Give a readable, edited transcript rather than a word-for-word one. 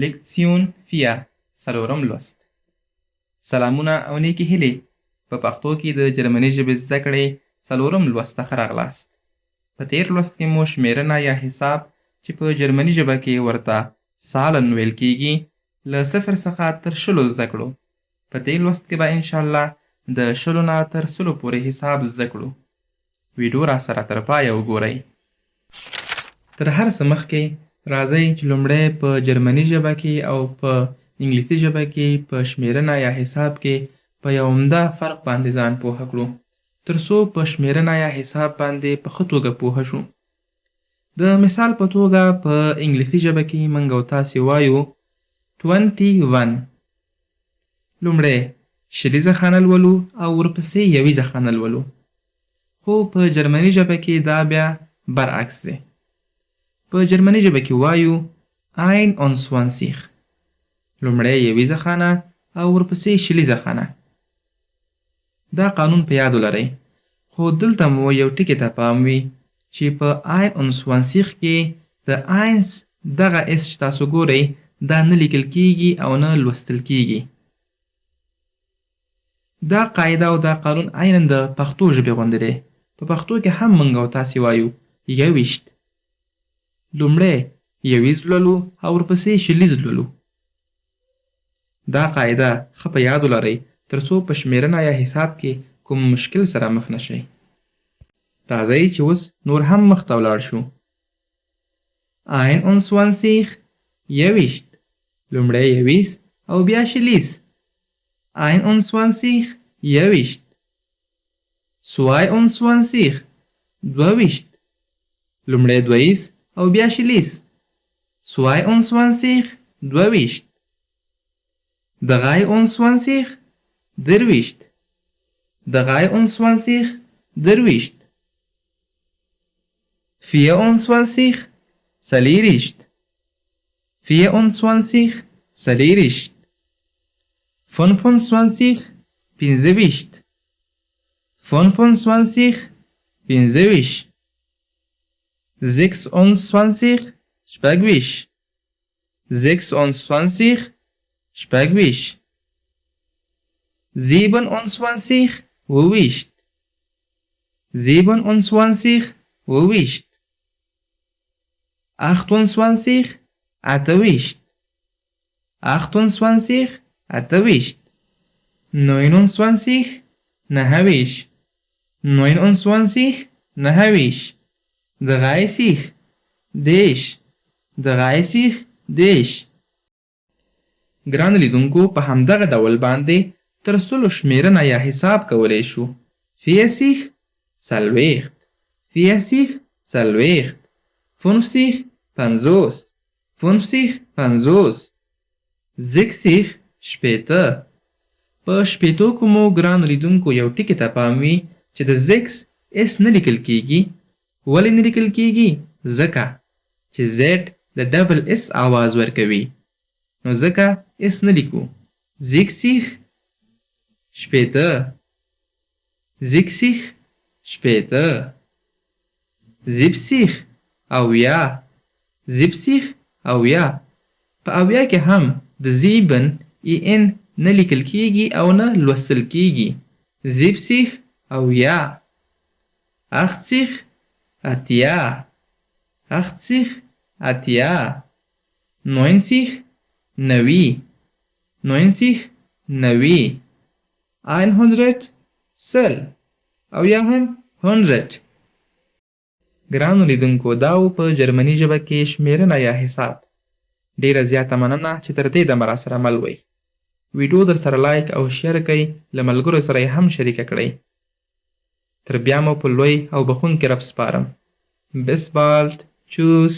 لیکسیون فیا څلورم لوست. سلامونه او نیکې هیلې. په پښتو کې د جرمني ژبې زده کړې څلورم لوست ته ښه راغلاست. په تیر لوست کې مو شمېرنه یا حساب چې په جرمني ژبه کې ورته سالن ویل کیږي له 0 څخه تر 10 زده کړو. په دې لوست کې به انشاءالله د 10 نه تر 100 پورې حساب زده کړو. ویډیو را سره تر پایه وګورئ. تر هر څه مخکې راځئ چې لومړی په جرمني ژبه کې او په انګلیسي ژبه کې په شمېرنه یا حساب کې په یو عمده فرق باندې ځان پوهه کړو تر څو په شمېرنه یا حساب باندې په ښه توګه پوهه شو. د مثال په توګه په انګلیسي ژبه کې موږ او تاسې وایو 21. لومړی شلیزه خانه لولو او ورپسې یویزه خانه لولو، خو په جرمني ژبه کې دا بیا برعکس دی. په جرمني ژبه کې وایو 21. لومړی یویزه خانه او ورپسې شلیزه خانه. دا قانون په یاد ولرئ، خو دلته مو یو ټکي ته پام وي چې په 21 کې د 1 دغه اس چې تاسو ګورئ دا نه لیکل کیږي او نه لوستل کیږي. دا قاعده او دا قانون عیناً د پښتو ژبې غوندې دی. په پښتو کې هم موږ او تاسې وایو 21. لومړی یویز لولو او ورپسې شلیز لولو. دا قاعده ښه په یاد ولرئ تر څو په شمېرنه یا حساب کې کوم مشکل سره مخ نه شئ. راځئ چې اوس نور هم مخ ته ولاړ شو. 21 یویشت. لومړی یویز او بیا شلیز. 21 یویشت. 22 دویشت. لومړی دویز او بیا شلیز. 22 دویشت. 23 درویشت. 23 درویشت. 24 څلېرویشت. 24 څلېرویشت. 25 پنځهویشت. 25 پنځهویشت. 26 شپږویشت. 26 شپږویشت. 27 اوویشت. 27 اوویشت. 28 اتهویشت. 28 اتهویشت. 29 نهویشت. 29 نهویشت. 30 دېرش. 30 دېرش. ګرانو لیدونکو، په همدغه ډول باندې تر 100 شمېرنه یا حساب کولی شو. 40 څلوېښت. 40 څلوېښت. 50 پنځوس. 50 پنځوس. 60 شپېته. په شپېتو کې مو ګرانو لیدونکو یو ټکي ته پام وي چې د 6 اس نه لیکل کیږي. ولې نه لیکل کیږي؟ ځکه چې زیډ د ډبل اس آواز ورکوي، نو ځکه اس نه لیکو. 60 شپېته. 60 شپېته. 70 اویا. 70 اویا. په اویا کې هم د زیبن ای ان نه لیکل کیږي او نه لوستل کیږي. 70 اویا. 80 اتیا. 80 اتیا. 90 90. 90 90. 100 سل او یا هم 100. ګرانو لیدونکو، دا و په جرمني ژبه کې شمېرنه یا حساب. ډیره زیاته مننه چې تر دې دمه راسره مل وئ. ویډیو در سره لایک او شیر کړئ، له ملګرو سره یې هم شریکه کړئ. تر بیا مو په لوی او بخښونکي رب سپارم. bis bald. Tschüss.